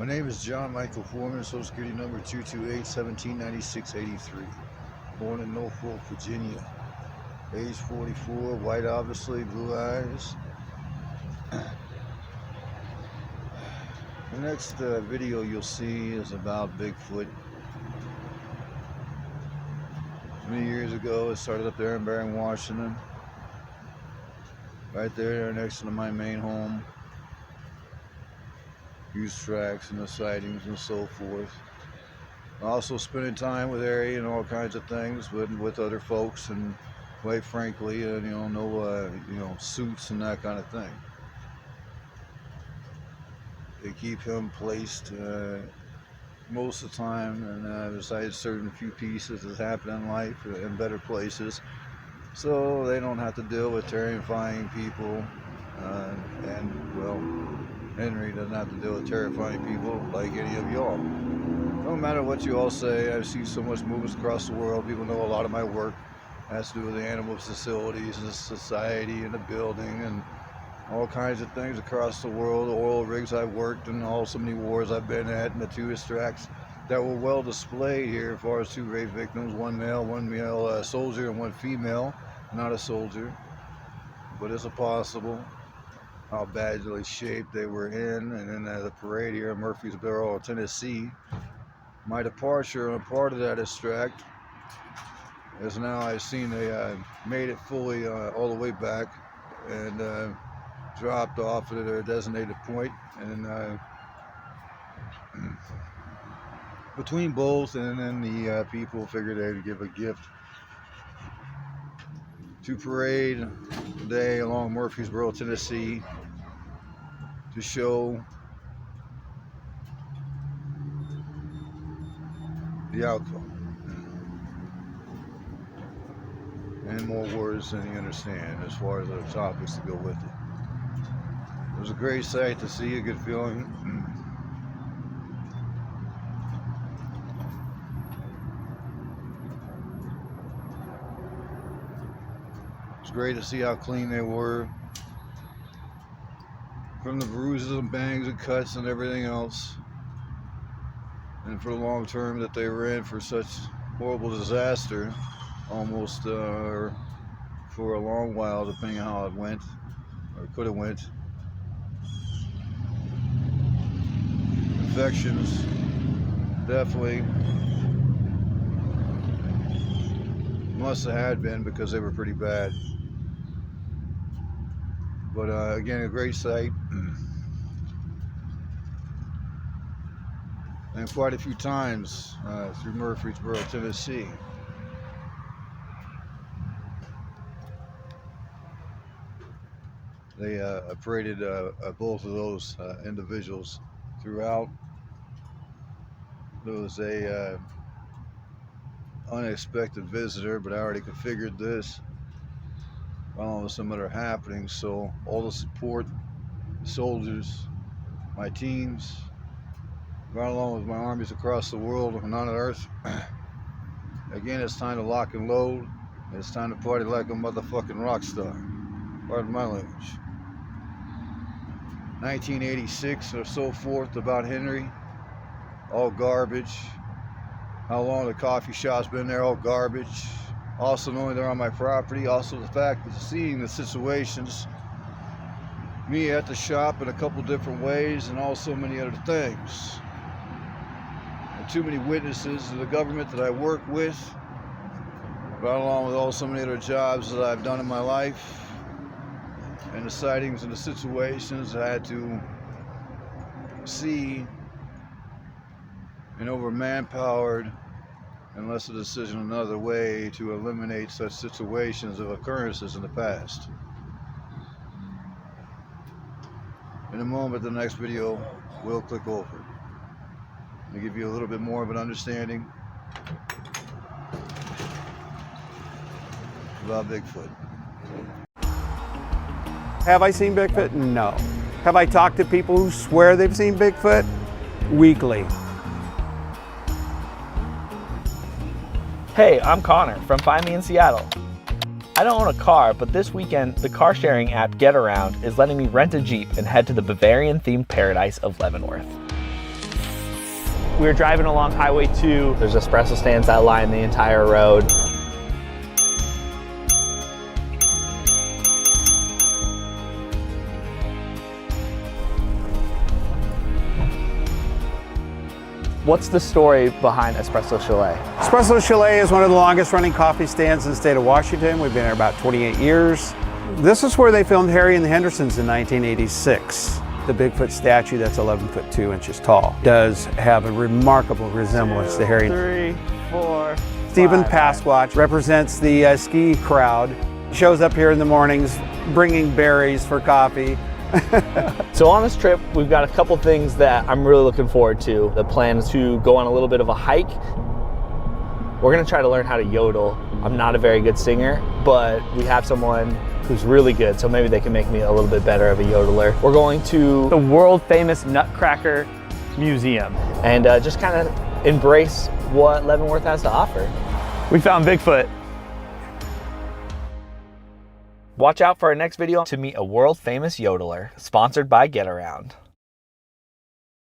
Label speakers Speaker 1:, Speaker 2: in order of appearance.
Speaker 1: My name is John Michael Foreman, Social Security number 228-1796-83. Born in Norfolk, Virginia. Age 44, white obviously, blue eyes. The next video you'll see is about Bigfoot. Many years ago, it started up there in Barron, Washington. Right there next to my main home. Use tracks and the sightings and so forth. Also spending time with area and all kinds of things, but with other folks, and quite frankly, no suits and that kind of thing. They keep him placed most of the time, and besides certain few pieces that happen in life in better places, so they don't have to deal with terrifying people, Henry doesn't have to deal with terrifying people like any of y'all. No matter what you all say, I see so much movements across the world. People know a lot of my work has to do with the animal facilities and the society and the building and all kinds of things across the world. The oil rigs I've worked in, so many wars I've been at, and the two extracts that were well displayed here as far as two rape victims, one male soldier and one female, not a soldier, but it's possible how badly shaped they were in. And then the parade here in Murfreesboro, Tennessee. My departure on part of that extract is now I've seen they made it fully all the way back and dropped off at their designated point, and between both, and then the people figured they would give a gift to parade today along Murfreesboro, Tennessee, to show the outcome. And more words than you understand as far as the topics to go with it. It was a great sight to see, a good feeling. It was great to see how clean they were, from the bruises and bangs and cuts and everything else, and for the long term that they were in for such horrible disaster, almost for a long while, depending on how it went or could have went. Infections definitely must have had been, because they were pretty bad. But again, a great sight, and quite a few times through Murfreesboro, Tennessee. They paraded both of those individuals throughout. There was a unexpected visitor, but I already configured this along with some other happenings, so all the support, soldiers, my teams, right along with my armies across the world and on earth. Again, it's time to lock and load. It's time to party like a motherfucking rock star. Pardon my language. 1986 or so forth about Henry, all garbage. How long the coffee shop's been there, all garbage. Also knowing they're on my property, also the fact that seeing the situations, me at the shop in a couple different ways, and also many other things. And too many witnesses to the government that I work with, right along with all so many other jobs that I've done in my life, and the sightings and the situations I had to see, and over manpowered, unless a decision another way to eliminate such situations of occurrences in the past. In a moment, the next video will click over to give you a little bit more of an understanding about Bigfoot.
Speaker 2: Have I seen Bigfoot? No. Have I talked to people who swear they've seen Bigfoot? Weekly.
Speaker 3: Hey, I'm Connor from Find Me in Seattle. I don't own a car, but this weekend, the car sharing app GetAround is letting me rent a Jeep and head to the Bavarian-themed paradise of Leavenworth. We were driving along Highway 2. There's espresso stands that line the entire road. What's the story behind Espresso Chalet?
Speaker 2: Espresso Chalet is one of the longest running coffee stands in the state of Washington. We've been here about 28 years. This is where they filmed Harry and the Hendersons in 1986. The Bigfoot statue that's 11 foot 2 inches tall does have a remarkable resemblance to Harry.
Speaker 3: 3, 4,
Speaker 2: Stephen
Speaker 3: 5.
Speaker 2: Pasquatch represents the ski crowd. He shows up here in the mornings bringing berries for coffee.
Speaker 3: So on this trip, we've got a couple things that I'm really looking forward to. The plan is to go on a little bit of a hike. We're gonna try to learn how to yodel. I'm not a very good singer, but we have someone who's really good, so maybe they can make me a little bit better of a yodeler. We're going to the world famous Nutcracker Museum and just kind of embrace what Leavenworth has to offer. We found Bigfoot. Watch out for our next video to meet a world famous yodeler, sponsored by Get Around.